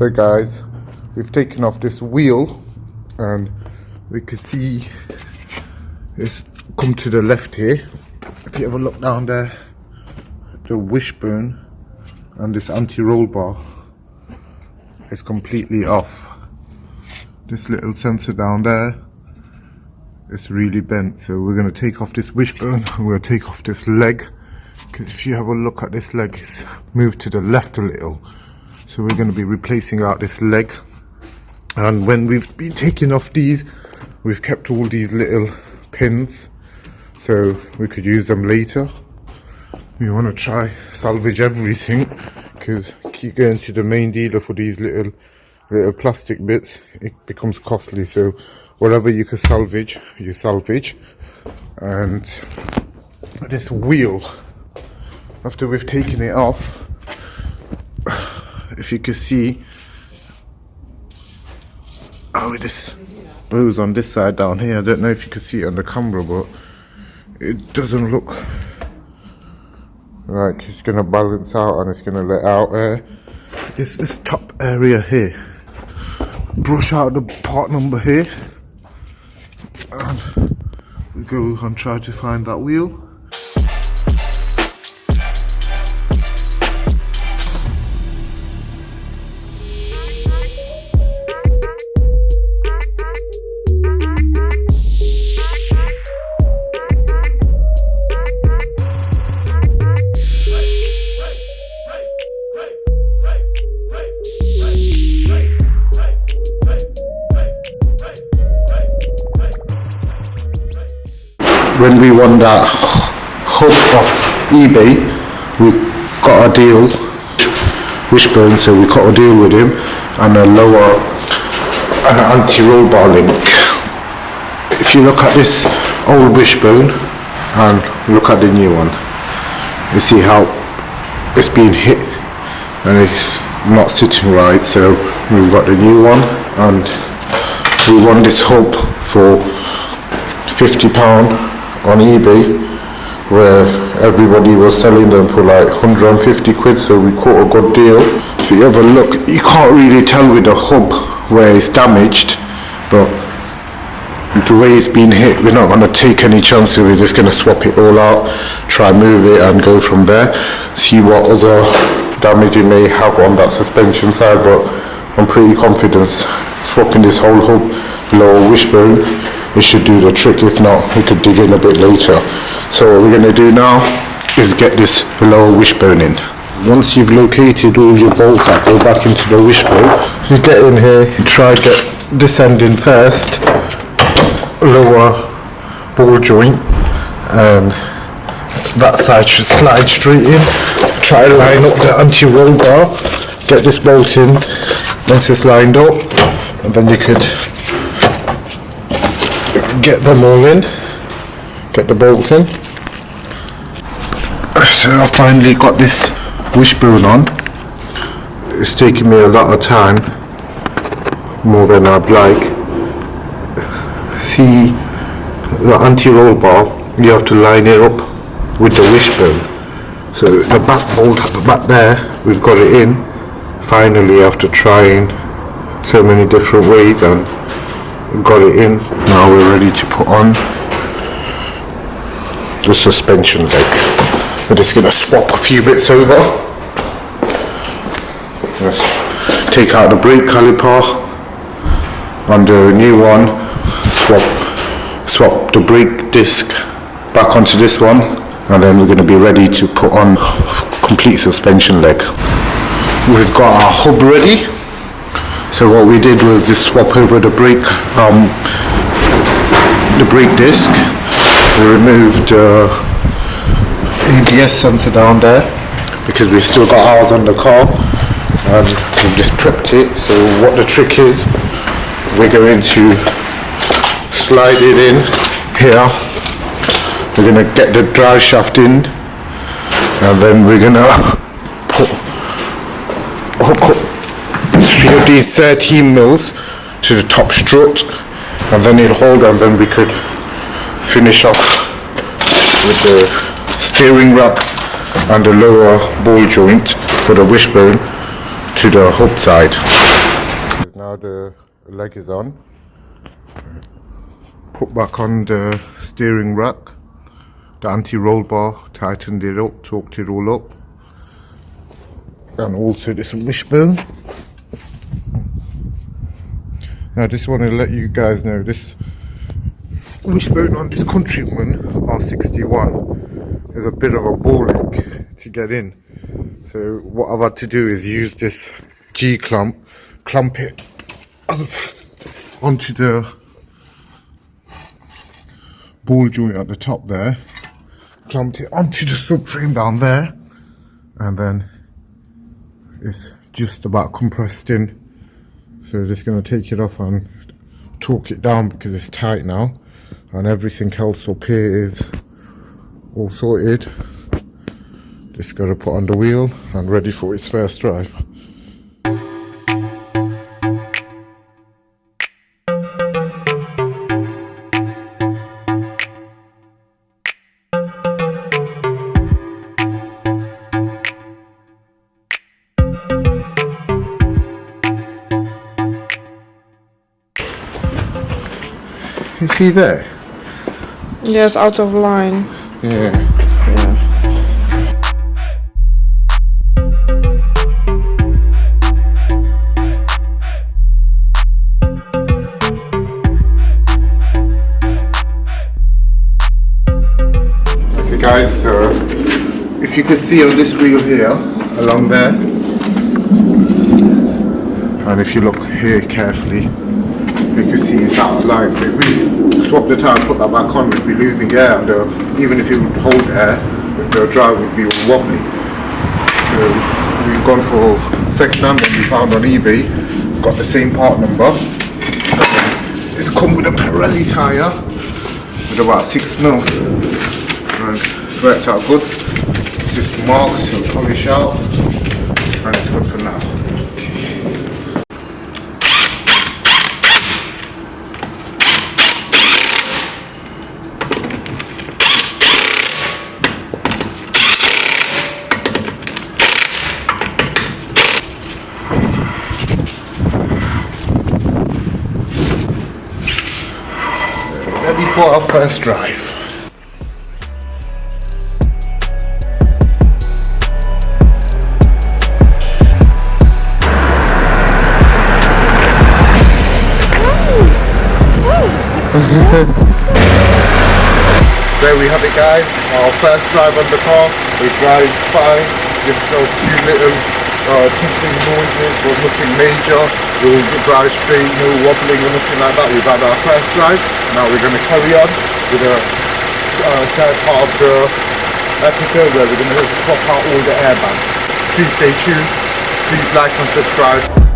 So guys, we've taken off this wheel and we can see it's come to the left here. If you ever look down there, the wishbone and this anti-roll bar is completely off. This little sensor down there is really bent, so we're going to take off this wishbone and we're going to take off this leg, because if you have a look at this leg, it's moved to the left a little. So we're going to be replacing out this leg, and when we've been taking off these, we've kept all these little pins so we could use them later. We want to try salvage everything, because keep going to the main dealer for these little plastic bits, it becomes costly. So whatever you can salvage, you salvage. And this wheel, after we've taken it off, if you can see how this goes on this side down here, I don't know if you can see it on the camera, but it doesn't look like it's going to balance out and it's going to let out air. It's this top area here. Brush out the part number here and we go and try to find that wheel. When we won that hub off eBay, we got a deal, wishbone, so we got a deal with him, and a lower, and an anti-roll bar link. If you look at this old wishbone and look at the new one, you see how it's been hit and it's not sitting right. So we've got the new one, and we won this hub for £50 on eBay, where everybody was selling them for like 150 quid, so we caught a good deal. If you ever look, you can't really tell with the hub where it's damaged, but the way it's been hit, we're not going to take any chances. We're just going to swap it all out, try move it and go from there, see what other damage it may have on that suspension side. But I'm pretty confident swapping this whole hub, lower wishbone, it should do the trick. If not, we could dig in a bit later. So what we're going to do now is get this lower wishbone in. Once you've located all your bolts that go back into the wishbone, you get in here, you try get this end in first, lower ball joint, and that side should slide straight in. Try to line up the anti-roll bar, get this bolt in once it's lined up, and then you could get them all in, get the bolts in. So I finally got this wishbone on. It's taken me a lot of time, more than I'd like. See the anti-roll bar, you have to line it up with the wishbone. So the back bolt at the back there, we've got it in finally after trying so many different ways, and got it in. Now we're ready to put on the suspension leg. We're just going to swap a few bits over. Let's take out the brake caliper on the new one, swap the brake disc back onto this one, and then we're going to be ready to put on complete suspension leg. We've got our hub ready. So what we did was just swap over the brake disc. We removed ABS sensor down there because we've still got ours on the car, and we've just prepped it. So what the trick is, we're going to slide it in here. We're going to get the drive shaft in, and then we're going to hook up of these 13 mils to the top strut, and then it'll hold, and then we could finish off with the steering rack and the lower ball joint for the wishbone to the hub side. now the leg is on. Put back on the steering rack, the anti-roll bar, tightened it up, torqued it all up, and also this wishbone. Now I just want to let you guys know this wishbone on this Countryman R61 is a bit of a ball ache to get in. So what I've had to do is use this G-clamp, clamp it onto the ball joint at the top there, clamped it onto the subframe down there, and then it's just about compressed in. So just going to take it off and torque it down because it's tight now, and everything else up here is all sorted. Just got to put on the wheel and ready for its first drive. Is he there? Yes, out of line. Yeah. Okay guys, so if you can see on this wheel here, along there, and if you look here carefully, you can see it's out of line. So if we swap the tire and put that back on, we'd be losing air, and even if it would hold air, the drive would be wobbly. So we've gone for second hand one we found on eBay, got the same part number. It's come with a Pirelli tire with about 6 mil, and it's worked out good. It's just marks, it'll polish out, and it's good for now. Ready for our first drive. There we have it guys, our first drive on the car. It drives fine, just a few little tinkling noises, but nothing major. It will drive straight, no wobbling or nothing like that. We've had our first drive. Now we're going to carry on with the third part of the episode where we're going to swap out all the airbags. Please stay tuned, please like and subscribe.